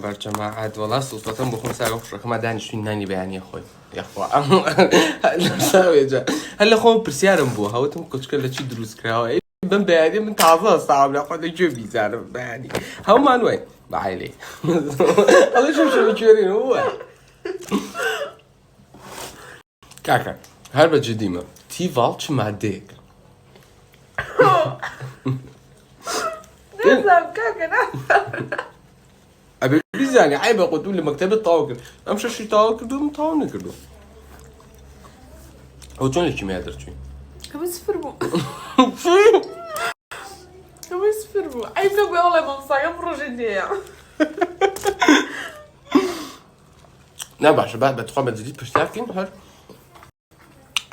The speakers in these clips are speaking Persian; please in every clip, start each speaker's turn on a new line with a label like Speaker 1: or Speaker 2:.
Speaker 1: برجماعة والله سلطة بخون ساقم شركة ما دانش في ناني بيعني أخوي يا أخوة هلا ساوي جا هلا خو برسيارم بوها وتم كنت كل شيء دروس كراوي بن بيعني من تعظى صعب لا قد يجيب زار بيعني هو ما نوين بعيلي الله شو بتشورين هو كاكا هربة جديمة تي فالتش مع ديك
Speaker 2: نفهم كاكا نفهم
Speaker 1: أبي بيزاني عيب قلت لي مكتبة طاوكل أمشي شي طاوكل دوم طاوني كله هو شلون الكيمياء درتي؟
Speaker 2: كم سفرمو كم سفرمو عيب نبي والله من صايم روجينيا
Speaker 1: لا بعرف بعد بتخبط جديد بس لكن هر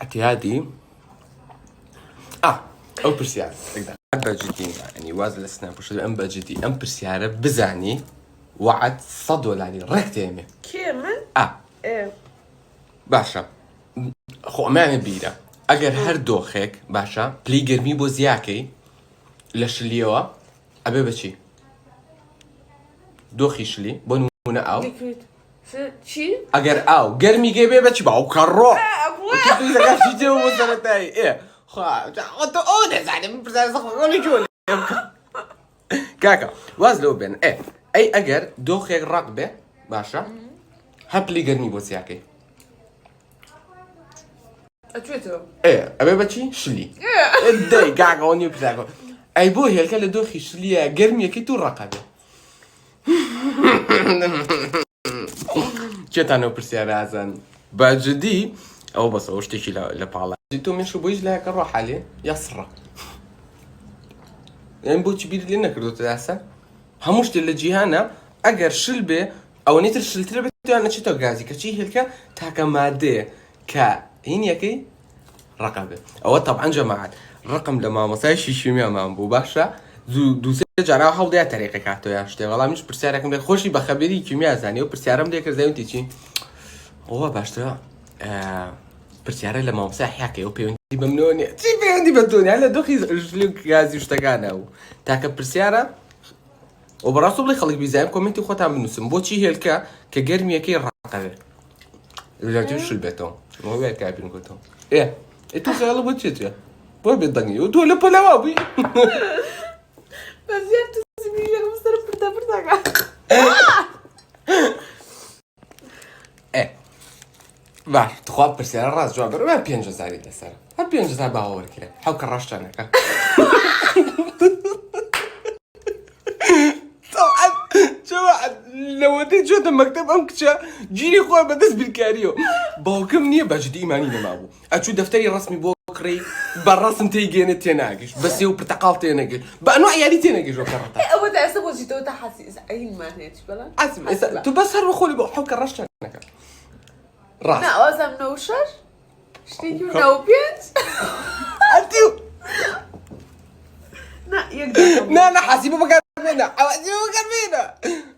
Speaker 1: اعتيادي أو برسيار تقدر أم جديد يعني وازن السناب وش أم جديد أم برسيار بزاني وعد صدوا يعني ركتيمة
Speaker 2: كيمن؟ إيه
Speaker 1: باشا خو معنى بيرا اگر هر دوخك باشا بلي گرمی بو زیاکی لشلیوا ابي بچی دوخی شلی بو نمونه او
Speaker 2: ليكويد شي؟
Speaker 1: اگر او گرمی گبه بچی باو کرو كيف اذا كان شي جو وصلتاي ايه خا انت اودز يعني من برزاز ولا شو كاكا وازلو بين ايه اي اگر دوخك رقبه باشا هبلي گرمی بو زیاکی
Speaker 2: أتويتو
Speaker 1: ايه ابي بچی شلی دای كاكا وني بتاعك اي بو هي الكل دوخي شليه گرميه كي تو رقبه چتانو برسيار ازن باجدي او بس وشتي لا بالا جيتو من شو بويج لها كروح عليه يسرى يعني بو تبير لنا كردو تاسا هموش دل جيهانا اگر شلبه او نيتر شلتره بتو انا چتو غازي كشي هلكا تاكا ماده كا هين يكي رقبه او طبعا جماعه الرقم لما مسايشي شيميا مان بو باشا دو جرا حوضه طريقه كاتو ياشته والله مش برسياركم خوشي بخبري كيميا زاني وبرسيارم ديك زي انتي هو باشا برسيارة لما مساح ياكي وبيوندي بمنوني تي بيوندي بدوني على دوخي جلوك غازي وشتاقانا و تاكا برسيارة وبراسو بلي خليك بيزايم كومنتي خوتها من نسم بوتشي هيلكا كجرمي كي رقبه ولا تمشي البيتون ما هو كابين كنتم ايه انتو خيالو بوتشي بو بيدغني ودول بلاوي
Speaker 2: بس يا تسمي لي مستر برتا
Speaker 1: ايه باش تخوا برسيارة راس جوابر ما بينجو زاري لسر ما بينجو زاري باور كده حاو كراشت انا طبعا جماعة لو انت جوت المكتب امكتشا جيني خويا بدس بالكاريو باوكم نيه باجد ايماني ما ابو اشو دفتري رسمي بوكري بالرسم تيجيني تناقش بس يو برتقال تناقش بانواع يعني تناقش وكرتا
Speaker 2: هو ده اسمه جيتو تحسيس اي ما هيك بلا
Speaker 1: اسم تو بس هر بخولي بو حاو كراشت انا راس
Speaker 2: لا واسم نوشر شتيجو نو بينت
Speaker 1: انتو
Speaker 2: لا يقدر
Speaker 1: لا حاسيبه بكار منا حاسيبه بكار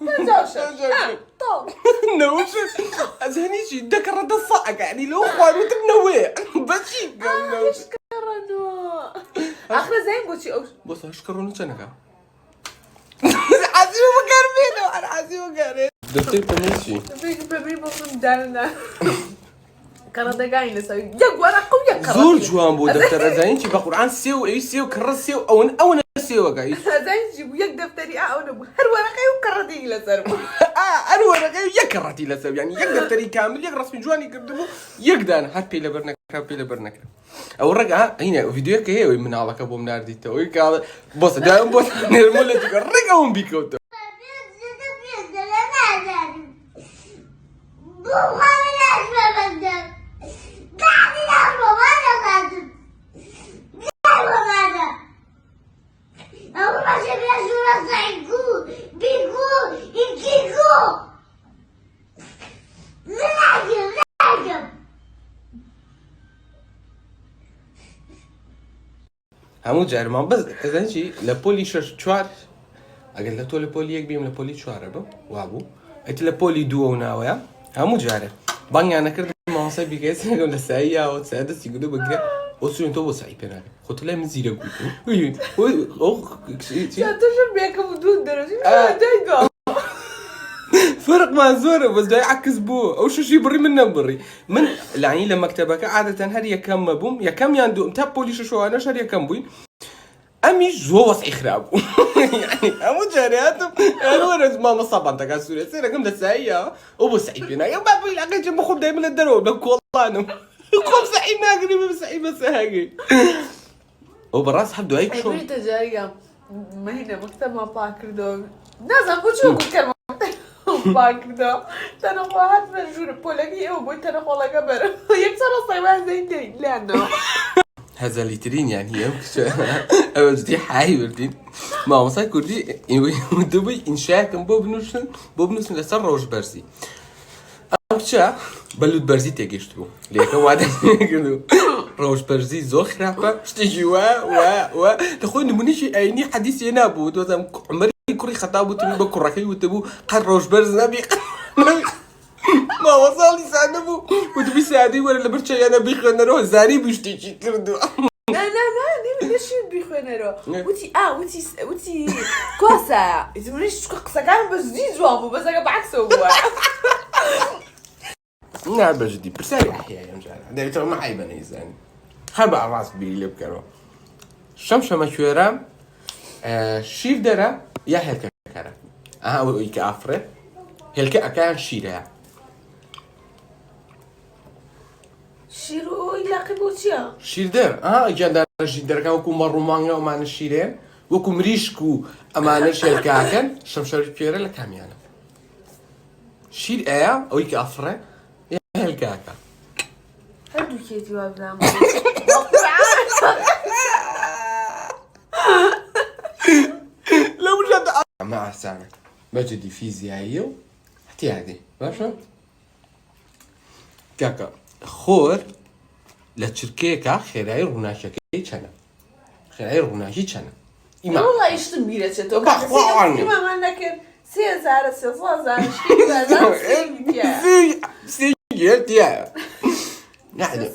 Speaker 1: منا
Speaker 2: نوشر طب
Speaker 1: نوشر ازهنيشي دكر رد الصاعق يعني لو خوان وتبنوي بشي قال نوشر
Speaker 2: كرنو اخر زين بوتشي اوش
Speaker 1: بص اشكروني تنكا حاسيبه بكار منا انا حاسيبه بكار دفتر تمشي
Speaker 2: بيجي بوكم دارنا كندا جاي نسوي يقوى انا قوية
Speaker 1: زور جوان بو دفتر ازهنيشي بقران سيو اي سيو كرس سيو او سيو جاي
Speaker 2: زين جيبوا يك دفتري او نبو هر ورقه وكردي لا سربو
Speaker 1: انا ورقه يكرتي لا سيو يعني يك دفتري كامل يك رسمي جواني يقدموا يقدان هابي لبرنك او الرقعه هنا فيديو كي من على كابو مناردي تو قال بص دائما بص نرمل لك الرقعه بيكو همو جرمان بس إذا شيء لبولي شوار أقول له تولي بولي يكبيم لبولي شوار أبو وابو أنت لبولي دو وناويا همو جاره باني أنا كرد ما صايب بيجيس نقول لسايا أو تساعدس يقولوا بقى وصلوا تو بس عيبنا عليه خد له من زيرة قوي أوه
Speaker 2: شو تشوف بيك بدون درجة دايجا
Speaker 1: فرق ما زوره بس دا يعكس بو او شو بري من بري من العين لما كتبك عادة هل يكم مبوم يكم يندو تاب بوليش شو انا شر يكم بوين امي جو وصعي خراب يعني امو جارياتهم انا ماما صابنتك على السورية سيرا كم دسايا ابو سعيد بينا يا بابا يلاقي جنب خب دايما للدروب لك والله انا خب سعيد ناقري بس سعيد بس هاجي وبراس حد هيك شو
Speaker 2: أبيت جاية ما هنا مكتب ما باكردو نازل بوشو كلمة باكردو ترى واحد مجنون بولكي او بوي ترى خلا كبر يكسر الصيوان زي دي لانه
Speaker 1: هذا اللي ترين يعني هي مش دي حاي وردين ما مصاي كردي ودبي انشاء كم بوبنوشن لسر روش برزي امشا بلود برزي تيجيشتو ليك واحد كده روش برزي زخرة شتيجي وا تخوي نمنيشي ايني حديث ينابو دوزم عمري كوري خطابو تبي بكركي وتبو قر روش برز نبي ما وصل لي سانبو وتبي سادي ولا برشا انا بيخنرو زاري بيشتيجي كردو
Speaker 2: لا ليش بيخونرو وتي كوسا إذا منيش قصة كان بس دي جوابه بس أنا بعكسه هو
Speaker 1: نعم بجدي برسالي أحيانا مجانا ده يتوقع ما عيبا نيزاني خبع الراس بيلي بكرو شمشة مشورة شيف درا يا هلكا كرا ويك أفرة هلكا كان شيرها
Speaker 2: شيرو يلاقي بوتيا
Speaker 1: شير در جانا شير در كان وكو مرو مانغا ومان الشيرين وكو مريشكو أمان الشيركا كان شمشة مشورة لكاميانا شير ويك أفرة يا هلكا
Speaker 2: هدو كيتي وابنام
Speaker 1: لو جد مع السنة بجدي فيزيائية احتياطي باشا كاكا خور لتشركيكا خيراي روناشكي چنا خيراي روناشي چنا
Speaker 2: والله يشتم بيرتشتو
Speaker 1: بخواني
Speaker 2: ما عندك سيزار شكيزار
Speaker 1: سيجيتيا يعني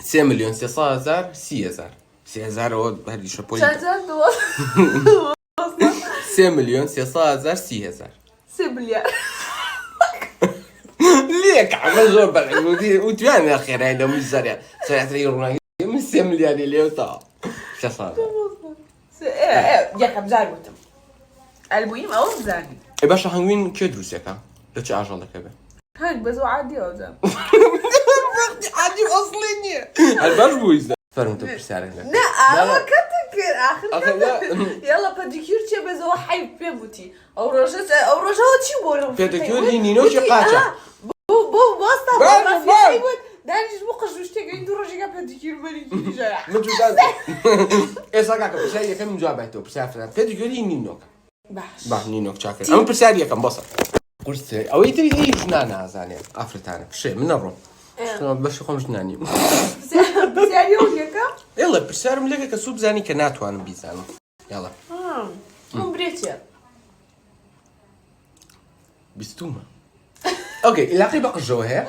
Speaker 2: 6,000
Speaker 1: 6,000,000 6,000 هو هذه شابولي 6,000,000 6,000
Speaker 2: 6,000,000
Speaker 1: ليك عمل زور وتبان يا اخي هذا مش زرع سرعة ريورنا من 6 مليار اللي يوطا شو صار
Speaker 2: يا كم زاربتم المهم أو زاني
Speaker 1: باشا هنوين كي دروسك لا تشي عجل لك ابي
Speaker 2: هاك بس عادي أو زان
Speaker 1: عادي اصلي الباش بويز فرمت برسالة
Speaker 2: لا ما كتكر آخر يلا بديكير شيء بس هو حي بيموتي أو رجعت شيء بورم
Speaker 1: بيديكير نينو شي قاچا
Speaker 2: بو باستا ما في حيوان دانيش بقش وش تيجي عنده رجع بديكير مالكي جاي
Speaker 1: من جوزات ايه ساكا برسالة كم جوابته برسالة بيديكير نينو باش نينو شاكر اما برسالة كم بصر قلت او يتري اي جنانا زاني افرتانا شيء من الروم باش يخون جناني
Speaker 2: برسالة وياك
Speaker 1: يلا برسالة ملقى كسوب زاني كناتو انا بيزانو يلا
Speaker 2: بريتيا
Speaker 1: بستومة اوكي الى بقى الجوهر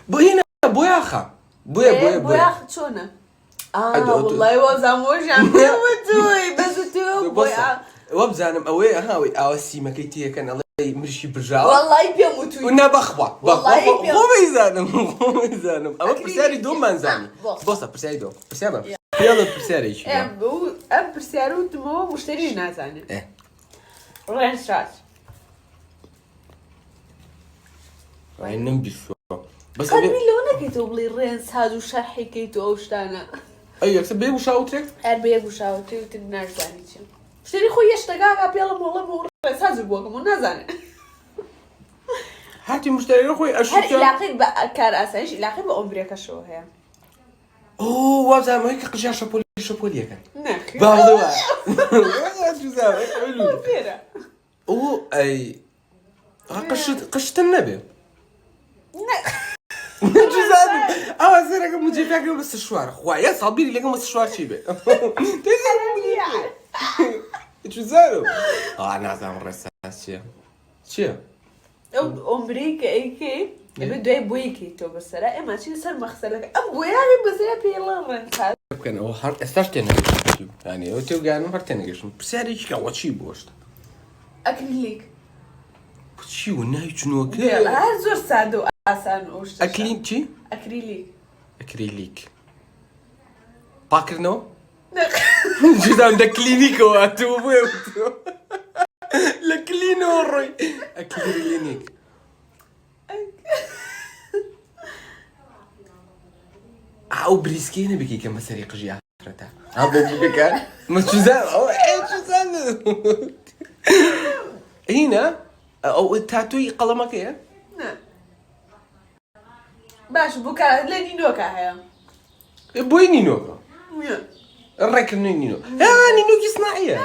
Speaker 1: بوينا بوياخا
Speaker 2: بوياخ شونا والله وزاموش عم توي بس تو بوياخ
Speaker 1: وابزانم اوي هاوي اوسي ما كيتي كان الله يمشي برجاو
Speaker 2: والله بيموتوا
Speaker 1: ونا بخوا
Speaker 2: والله
Speaker 1: هو يزانم اما برسالي دوم ما نزاني بص برسالي دوم برسالي يلا برسالي شو
Speaker 2: ام برسالو تمو مشتري نازاني
Speaker 1: ايه
Speaker 2: رنشات
Speaker 1: وين بيشو بس
Speaker 2: قال مليونة كيتوب لي الرنس هادو شرحي كيتو اوشتانا
Speaker 1: ايوه سبي وشاوتك
Speaker 2: اربيه وشاوتي وتناش زانيتي اشتري خويا اشتقاقا بيلا والله مو رنس هادو بوكم ونازاني
Speaker 1: هاتي مشتري اخوي اشوف
Speaker 2: هل الاخير بقى كار اسايش الاخير بأمريكا شو هي
Speaker 1: اوه وابزانم هيك قجا شابولي كان
Speaker 2: ناخي
Speaker 1: بعضوا شو زعما حلو
Speaker 2: فيرا
Speaker 1: اوه اي قشت النبي جزاد زرق مجيبك بس الشوار خويا صابير لك بس الشوار شيبه جزاد انا زعما الرساس شي
Speaker 2: أمريكا إيكي بده يبويكي تو بس لا إما شيء صار مخسلك أبويا بس لا بيلا رنسات
Speaker 1: كان هو هارت استاشتنا يعني هو تو كان هارتنا كيش بس هذا شيء كان وشي بوشت
Speaker 2: اكريليك
Speaker 1: شي والنهي شنو
Speaker 2: يلا هاد زور سادو اسان وش
Speaker 1: اكلين شي
Speaker 2: اكريليك
Speaker 1: اكريليك باكرنو جدا ده كلينيكو اتو بوتو لا كلينو روي اكريليك او بريسكينا بكي كما سريق جي اخرتها ابو بك ما تشزان او ايه تشزان هنا او التاتوي قلمك ايه
Speaker 2: نعم باش بوكا لاني نوكا هيا
Speaker 1: بوي نينوكا الركن نينو نينوكي صناعيه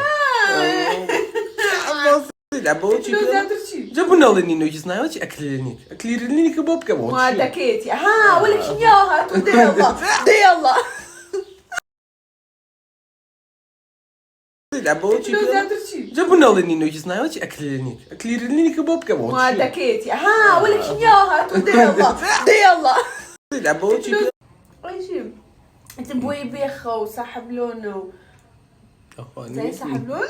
Speaker 1: جابوا لنا نينوكي صناعيه اكلينيك اكلينيك بوب كبو
Speaker 2: ما تكيتي ها ولكن ياها تودي الله دي الله
Speaker 1: جابوا لنا نينوكي صناعيه اكلينيك بوب كبو
Speaker 2: ما تكيتي ها ولكن ياها تودي الله دي الله اي شيء انت بوي بيخه وسحب لونه زي سحب لون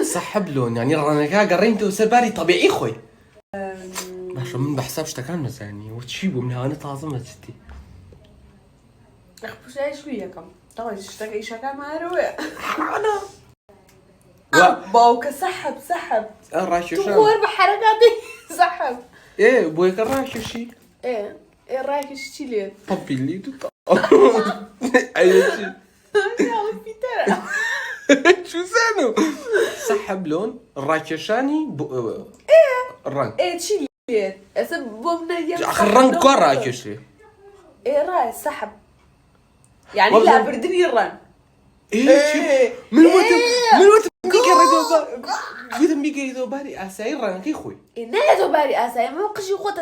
Speaker 1: سحب لون يعني رانا كا قرينته سباري طبيعي خوي باش من بحسابش تكان يعني وتشيبو من هنا تعظم جدي
Speaker 2: اخبش اي شويه كم طبعا اشتكي شكا ما روي باوك سحب
Speaker 1: الراشو
Speaker 2: تقول بحركاتي سحب
Speaker 1: ايه بويك الراشو شي
Speaker 2: ايه رايك شتي ليه
Speaker 1: طبي اللي اي شي
Speaker 2: يا بيتر
Speaker 1: شو سانو سحب لون الراكشاني الرنك
Speaker 2: ايه تشيلي اسب بومنا يا
Speaker 1: اخر الرنك كون راكشي
Speaker 2: ايه راي سحب يعني لا بردني الرن
Speaker 1: ايه من وقت ميكا ريدو باري اساي الرنك يا خوي
Speaker 2: ايه نادو باري اساي ما بقاش يخوت